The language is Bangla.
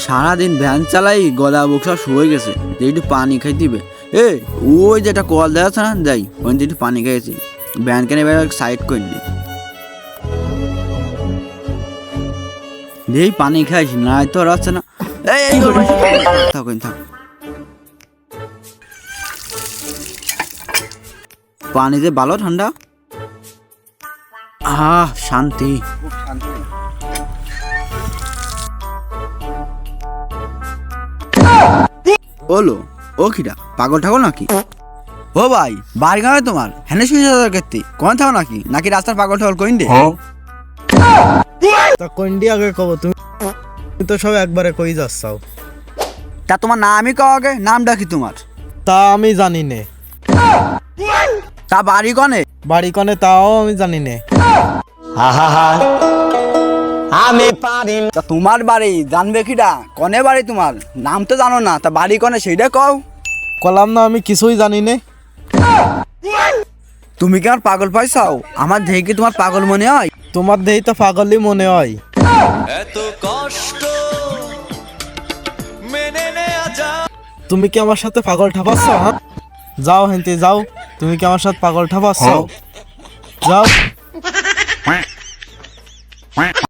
সারাদিন ভ্যান চালাই গলা বুক সব শুয়ে গেছে, একটু পানি খাই দিবে। ওই যেটা কল দেওয়া আছে না, যাই ওই একটু পানি খাইছি, ভ্যান কেন এবার সাইড করে নি এই পানি খাইছি না তো আর আছে না। থাক পানিতে ভালো ঠান্ডা, শান্তি। ওলো ও খিরা পাগল ঠাগল নাকি? ও ভাই বাড়ি গাঁয়ে তোমার হ্যানে শুয়ে যাওয়ার ক্ষেত্রে কোন থাও নাকি রাস্তার পাগল ঠাগল কইন দে? তা কোনটি আগে কব, তুমি তো সব একবারে কই যাচ্ছাও। তা তোমার নামই কও আগে, নামটা কি তোমার? তা আমি জানি নে। তা বাড়ি কনে? বাড়ি কনে তাও আমি জানি নে। আমি পারি। তা তোমার বাড়ি জানবে কিডা? কনে বাড়ি তোমার? নাম তো জানো না, তা বাড়ি কনে সেইটা কও। কলাম না আমি কিছুই জানি নে। তুমি কি আমার পাগল পাইছাও? আমার দেখে কি তোমার পাগল মনে হয়? তোমার দেহি তো পাগলই মনে হয়। এত কষ্ট মেনে নেয়া যায়। তুমি কি আমার সাথে পাগল ঠাপাচ্ছ? হ্যাঁ যাও হেনতে যাও, তুমি কি আমার সাথে পাগল ঠাপাচ্ছ? যাও।